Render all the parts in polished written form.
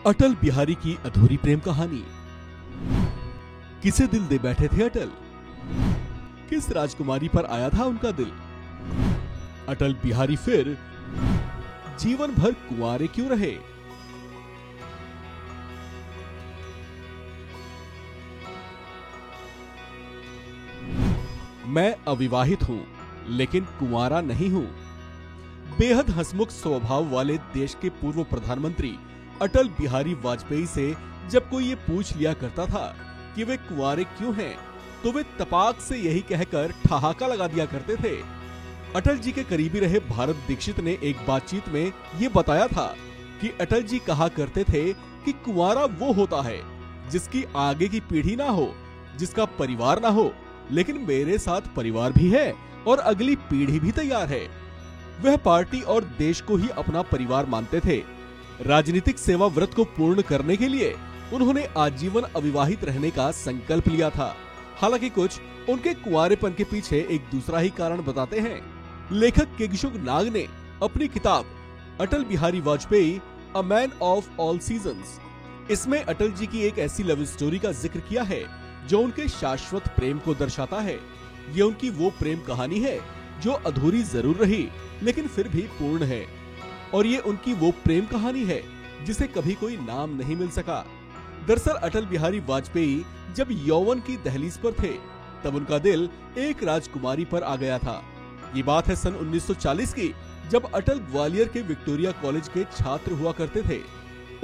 अटल बिहारी की अधूरी प्रेम कहानी। किसे दिल दे बैठे थे अटल? किस राजकुमारी पर आया था उनका दिल? अटल बिहारी फिर जीवन भर कुंवारे क्यों रहे? मैं अविवाहित हूं, लेकिन कुंवारा नहीं हूं। बेहद हंसमुख स्वभाव वाले देश के पूर्व प्रधानमंत्री अटल बिहारी वाजपेयी से जब कोई ये पूछ लिया करता था कि वे कुंवारे क्यों हैं, तो वे तपाक से यही कहकर ठहाका लगा दिया करते थे। अटल जी के करीबी रहे भारत दीक्षित ने एक बातचीत में ये बताया था कि अटल जी कहा करते थे कि कुंवारा वो होता है जिसकी आगे की पीढ़ी ना हो, जिसका परिवार ना हो, लेकिन मेरे साथ परिवार भी है और अगली पीढ़ी भी तैयार है। वह पार्टी और देश को ही अपना परिवार मानते थे। राजनीतिक सेवा व्रत को पूर्ण करने के लिए उन्होंने आजीवन अविवाहित रहने का संकल्प लिया था। हालांकि कुछ उनके कुंवारेपन के पीछे एक दूसरा ही कारण बताते हैं। लेखक केशव नाग ने अपनी किताब Atal Bihari Vajpayee a man of all seasons, इसमें अटल जी की एक ऐसी लव स्टोरी का जिक्र किया है जो उनके शाश्वत प्रेम को दर्शाता है। ये उनकी वो प्रेम कहानी है जो अधूरी जरूर रही, लेकिन फिर भी पूर्ण है। और ये उनकी वो प्रेम कहानी है जिसे कभी कोई नाम नहीं मिल सका। दरअसल अटल बिहारी वाजपेयी जब यौवन की दहलीज पर थे, तब उनका दिल एक राजकुमारी पर आ गया था। ये बात है सन 1940 की, जब अटल ग्वालियर के विक्टोरिया कॉलेज के छात्र हुआ करते थे।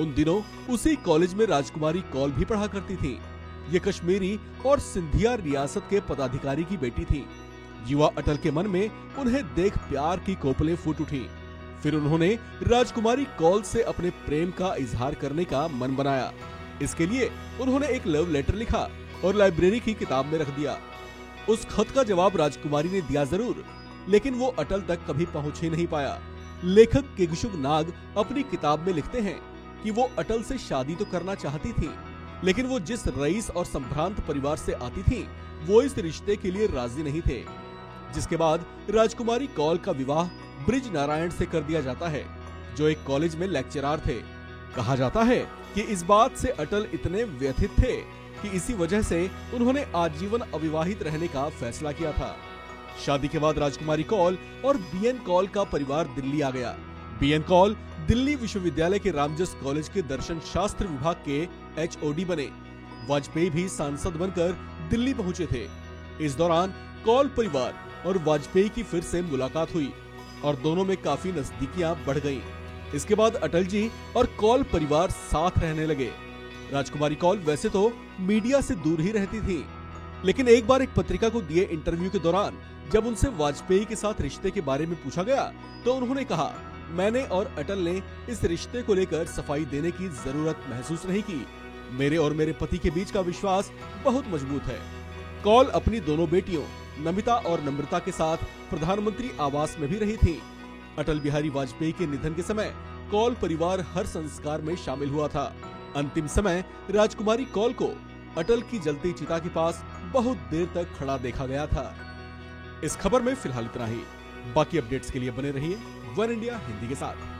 उन दिनों उसी कॉलेज में राजकुमारी कौल भी पढ़ा करती थी। ये कश्मीरी और सिंधिया रियासत के पदाधिकारी की बेटी थी। युवा अटल के मन में उन्हें देख प्यार की कोपलें फूट उठी। फिर उन्होंने राजकुमारी कौल से अपने प्रेम का इजहार करने का मन बनाया। इसके लिए उन्होंने एक लव लेटर लिखा और लाइब्रेरी की किताब में रख दिया। उस खत का जवाब राजकुमारी ने दिया जरूर, लेकिन वो अटल तक कभी पहुंच ही नहीं पाया। लेखक केशव नाग अपनी किताब में लिखते हैं कि वो अटल से शादी तो करना चाहती थी, लेकिन वो जिस रईस और संभ्रांत परिवार से आती थी, वो इस रिश्ते के लिए राजी नहीं थे। जिसके बाद राजकुमारी कौल का विवाह ब्रिज नारायण से कर दिया जाता है, जो एक कॉलेज में लेक्चरर थे। कहा जाता है कि इस बात से अटल इतने व्यथित थे कि इसी वजह से उन्होंने आजीवन अविवाहित रहने का फैसला किया था। शादी के बाद राजकुमारी कौल और बीएन कौल का परिवार दिल्ली आ गया। बीएन कौल दिल्ली विश्वविद्यालय के रामजस कॉलेज के दर्शन शास्त्र विभाग के HOD बने। वाजपेयी भी सांसद बनकर दिल्ली पहुंचे थे। इस दौरान कौल परिवार और वाजपेयी की फिर से मुलाकात हुई और दोनों में काफी नजदीकियां बढ़ गईं। इसके बाद अटल जी और कौल परिवार साथ रहने लगे। राजकुमारी कौल वैसे तो मीडिया से दूर ही रहती थी, लेकिन एक बार एक पत्रिका को दिए इंटरव्यू के दौरान जब उनसे वाजपेयी के साथ रिश्ते के बारे में पूछा गया, तो उन्होंने कहा, मैंने और अटल ने इस रिश्ते को लेकर सफाई देने की जरूरत महसूस नहीं की। मेरे और मेरे पति के बीच का विश्वास बहुत मजबूत है। कौल अपनी दोनों बेटियों नमिता और नम्रता के साथ प्रधानमंत्री आवास में भी रही थी। अटल बिहारी वाजपेयी के निधन के समय कौल परिवार हर संस्कार में शामिल हुआ था। अंतिम समय राजकुमारी कौल को अटल की जलती चिता के पास बहुत देर तक खड़ा देखा गया था। इस खबर में फिलहाल इतना ही। बाकी अपडेट्स के लिए बने रहिए वन इंडिया हिंदी के साथ।